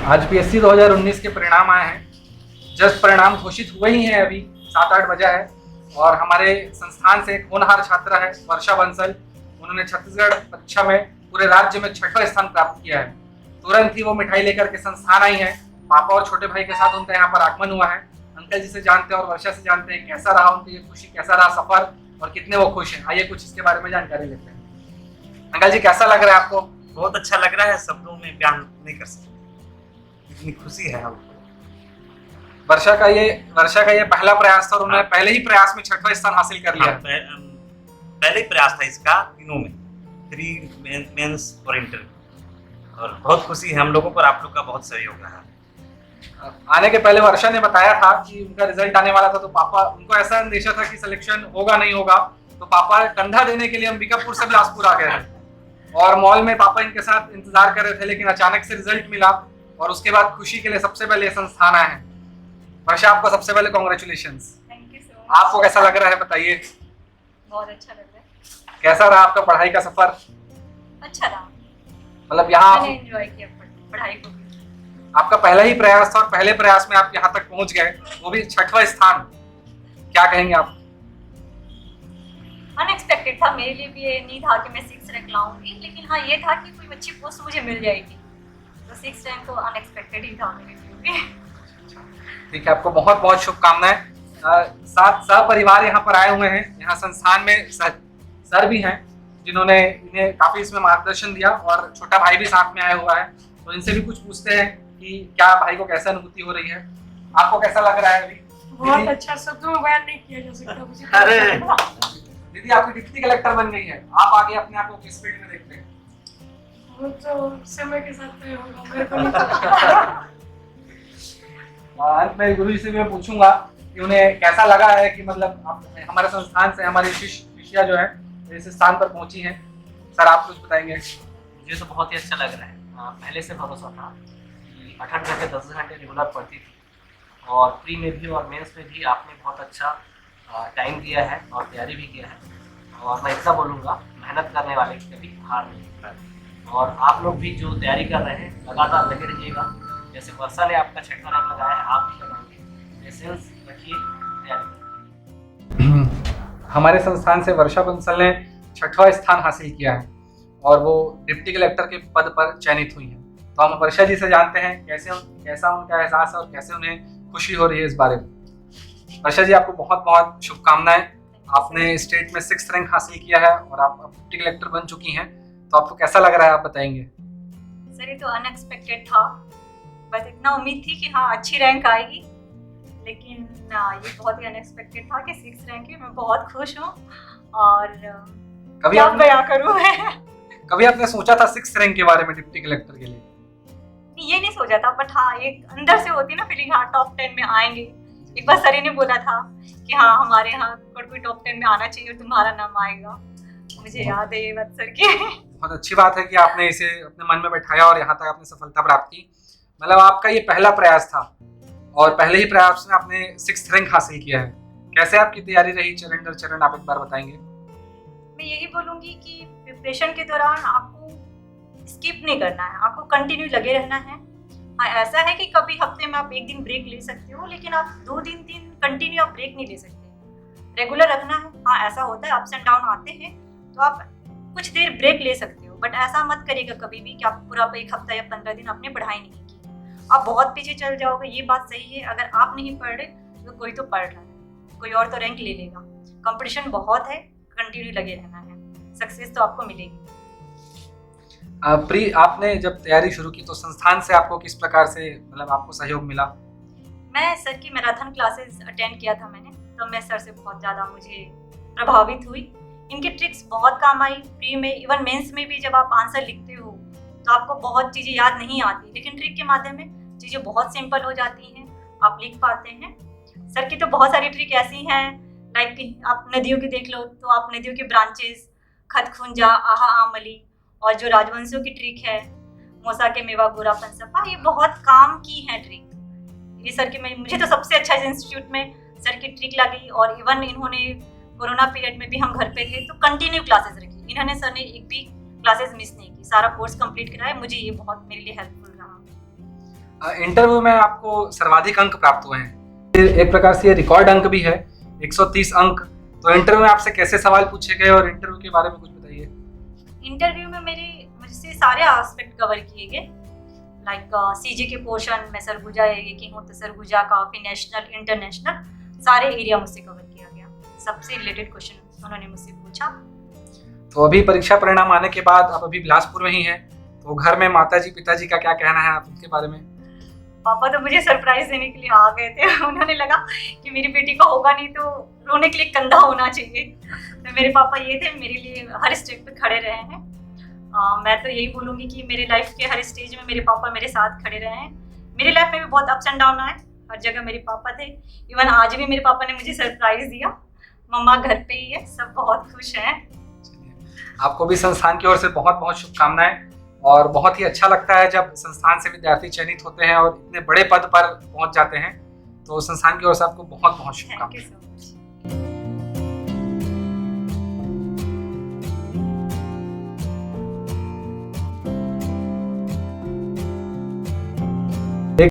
आज पीएससी 2019 के परिणाम आए हैं। जस्ट परिणाम घोषित हुए ही हैं, अभी 7-8 बजा है। और हमारे संस्थान से एक होनहार छात्रा है वर्षा बंसल। उन्होंने छत्तीसगढ़ परीक्षा में पूरे राज्य में 6वां स्थान प्राप्त किया है। तुरंत ही वो मिठाई लेकर के संस्थान आई है। पापा और छोटे भाई के साथ उनका यहाँ पर आगमन हुआ है। अंकल जी से जानते हैं और वर्षा से जानते हैं कैसा रहा उनकी ये खुशी, कैसा रहा सफर और कितने वो खुश हैं। आइए कुछ इसके बारे में जानकारी लेते हैं। अंकल जी, कैसा लग रहा है आपको? बहुत अच्छा लग रहा है, शब्दों में बयान नहीं कर सकते, इतनी खुशी है हमको। वर्षा का ये पहला प्रयास था और उन्होंने पहले ही प्रयास में 6वां स्थान हासिल कर लिया। पहले ही प्रयास था इसका, तीनों में, प्री मेंस और इंटर। और बहुत खुशी है हम लोगों पर, आप लोग का बहुत सहयोग रहा। आने के पहले वर्षा ने बताया था कि उनका रिजल्ट आने वाला था, तो पापा उनको ऐसा अंदेशा था कि सिलेक्शन होगा नहीं होगा, तो पापा कंधा देने के लिए अंबिकापुर से बिलासपुर आ गए और मॉल में पापा इनके साथ इंतजार कर रहे थे। लेकिन अचानक से रिजल्ट मिला और उसके बाद खुशी के लिए सबसे पहले संस्थान आए हैं। वर्षा, आपको सबसे पहले congratulations. Thank you so much. आपको कैसा लग रहा है, बताइए। बहुत अच्छा लग रहा है। कैसा रहा आपका पढ़ाई का सफर? अच्छा रहा, मतलब यहाँ मैंने एंजॉय किया पढ़ाई को भी। आपका पहला ही प्रयास था और पहले प्रयास में आप यहाँ तक पहुंच गए, वो भी 6वां स्थान। क्या कहेंगे आप? अनएक्सपेक्टेड था मेरे लिए भी, ये नहीं था कि मैं 6 रैंक लाऊंगी, लेकिन हाँ ये था कि कोई अच्छी पोस्ट मुझे मिल जाएगी, तो 6 रैंक तो अनएक्सपेक्टेड ही था मेरे लिए भी। ठीक है, आपको बहुत बहुत शुभकामनाएं। साथ सपरिवार यहाँ पर आए हुए हैं। यहाँ संस्थान में सर भी हैं जिन्होंने इन्हें काफी इसमें मार्गदर्शन दिया और छोटा भाई भी साथ में आया हुआ है, तो इनसे भी कुछ पूछते हैं कि क्या भाई को कैसा अनुभूति हो रही है, आपको कैसा लग रहा है अभी? बहुत अच्छा, शब्दों में बयान नहीं किया जा सकता मुझे। अरे दीदी, आपकी डिप्टी कलेक्टर बन गई है, आप आगे अपने आप को किस फील्ड में देखते हैं? वो तो समय के साथ तय होगा, मेरे को नहीं पता। अंत में गुरु जी से मैं पूछूंगा कि उन्हें कैसा लगा है कि मतलब आप हमारे संस्थान से हमारी शिष्या जो है इस स्थान पर पहुंची हैं। सर, आप कुछ बताएंगे? मुझे तो बहुत ही अच्छा लग रहा है। पहले से भरोसा था कि 8 घंटे 10 घंटे रेगुलर पढ़ती थी और प्री में भी और मेंस में भी आपने बहुत अच्छा टाइम दिया है और तैयारी भी किया है। और मैं इतना बोलूँगा, मेहनत करने वाले कभी हार नहीं होता। और आप लोग भी जो तैयारी कर रहे हैं लगातार लगे रहिएगा। जैसे वर्षा ने आपका 6वां रैंक लगाया है, आप भी लगाएंगे। पेशेंस रखिए, तैयारी करिए। हमारे संस्थान से वर्षा बंसल ने 6वां स्थान हासिल किया है और वो डिप्टी कलेक्टर के पद पर चयनित हुई हैं। तो हम वर्षा जी से जानते हैं कैसा उनका एहसास है और कैसे उन्हें खुशी हो रही है इस बारे में। वर्षा जी, आपको बहुत बहुत शुभकामनाएं। आपने स्टेट में 6th रैंक हासिल किया है और आप डिप्टी कलेक्टर बन चुकी हैं, तो आपको कैसा लग रहा है, आप बताएंगे? सर, ये तो अनएक्सपेक्टेड था, बस इतना उम्मीद थी कि हाँ अच्छी रैंक आएगी, लेकिन ये बहुत ही अनएक्सपेक्टेड था कि 6 रैंक है। मैं बहुत खुश हूँ और कभी क्या बयां करूँ मैं। कभी आपने सोचा था 6th रैंक के बारे में डिप्टी कलेक्टर के लिए? ये नहीं सोचा था, बट हाँ एक अंदर से होती ना फीलिंग, हाँ टॉप 10 में आएंगे। एक बार सर ने बोला था कि हाँ हमारे यहाँ कोई टॉप 10 में आना चाहिए और तुम्हारा नाम आएगा। मुझे याद है ये बात सर की। बहुत अच्छी बात है कि आपने इसे अपने मन में बैठाया और यहाँ तक आपने सफलता प्राप्त की। मतलब आपका ये पहला प्रयास था और पहले ही प्रयास में आपने 6th रैंक हासिल किया है। कैसे आपकी तैयारी रही चरण दर चरण, आप एक बार बताएंगे? मैं यही बोलूँगी कि प्रिपरेशन के दौरान आपको स्किप नहीं करना है, आपको कंटिन्यू लगे रहना है। हाँ ऐसा है कि कभी हफ्ते में आप 1 दिन ब्रेक ले सकते हो, लेकिन आप 2 दिन 3 कंटिन्यू आप ब्रेक नहीं ले सकते, रेगुलर रखना है। हाँ ऐसा होता है, अप्स एंड डाउन आते हैं, तो आप कुछ देर ब्रेक ले सकते हो, बट ऐसा मत करिएगा कभी भी कि आप पूरा 1 हफ्ता या 15 दिन आपने पढ़ाई नहीं की। आप बहुत पीछे चल जाओगे, ये बात सही है। अगर आप नहीं पढ़ रहे तो कोई तो पढ़ रहा है, कोई और तो रैंक ले लेगा। कंपटीशन बहुत है, कंटिन्यू लगे रहना है, सक्सेस तो आपको मिलेगी। आपने जब तैयारी शुरू की तो संस्थान से आपको किस प्रकार से मतलब आपको सहयोग मिला? मैं सर की मैराथन क्लासेस अटेंड किया था मैंने, तो मैं सर से बहुत ज़्यादा मुझे प्रभावित हुई। इनकी ट्रिक्स बहुत काम आई प्री में, इवन मेंस में भी। जब आप आंसर लिखते हो तो आपको बहुत चीज़ें याद नहीं आती, लेकिन ट्रिक के माध्यम में चीज़ें बहुत सिंपल हो जाती हैं, आप लिख पाते हैं। सर की तो बहुत सारी ट्रिक ऐसी हैं, लाइक आप नदियों की देख लो तो आप नदियों के ब्रांचेस, खतखुंजा, आहा आमली, और जो राजवंशों की ट्रिक है, मोसा के मेवा गोरा फनसपा, ये बहुत काम की है ट्रिक। ये सर की मुझे तो सबसे अच्छा इस इंस्टीट्यूट में सर की ट्रिक लगी। और इवन इन्होंने कोरोना पीरियड में भी हम घर पे थे तो कंटिन्यू क्लासेस रखी इन्होंने। सर ने एक भी क्लासेस मिस नहीं की, सारा कोर्स कंप्लीट कराया। मुझे ये बहुत मेरे लिए हेल्पफुल रहा। इंटरव्यू में आपको सर्वाधिक अंक प्राप्त हुए हैं, एक प्रकार से ये रिकॉर्ड अंक भी है, 130 अंक। तो इंटरव्यू में आपसे कैसे सवाल पूछे गए और इंटरव्यू के बारे में कुछ बताइए। इंटरव्यू में मुझसे सारे एस्पेक्ट कवर किए गए, लाइक सीजी के पोर्शन में सरगुजा एरिया की हूँ तो सरगुजा काफ़ी नेशनल इंटरनेशनल सारे एरिया मुझसे कवर किया गया, सबसे रिलेटेड क्वेश्चन उन्होंने मुझसे पूछा। तो अभी परीक्षा परिणाम आने के बाद आप अभी बिलासपुर में ही हैं, तो घर में माताजी पिताजी का क्या कहना है आप उनके बारे में? पापा तो मुझे सरप्राइज देने के लिए आ गए थे, उन्होंने लगा कि मेरी बेटी का होगा नहीं तो रोने के लिए कंधा होना चाहिए, तो मेरे पापा ये थे, मेरे लिए हर स्टेज पे खड़े रहे हैं। मैं तो यही बोलूँगी कि मेरे लाइफ के हर स्टेज में मेरे पापा मेरे साथ खड़े रहे हैं। मेरी लाइफ में भी बहुत अप्स एंड डाउन आए, हर जगह मेरे पापा थे। इवन आज भी मेरे पापा ने मुझे सरप्राइज दिया, मम्मा घर पे ही है, सब बहुत खुश हैं। आपको भी संस्थान की ओर से बहुत बहुत शुभकामनाएं, और बहुत ही अच्छा लगता है जब संस्थान से विद्यार्थी चयनित होते हैं और इतने बड़े पद पर पहुंच जाते हैं। तो संस्थान की ओर से आपको बहुत बहुत थैंक शुभकामनाएं। You so much.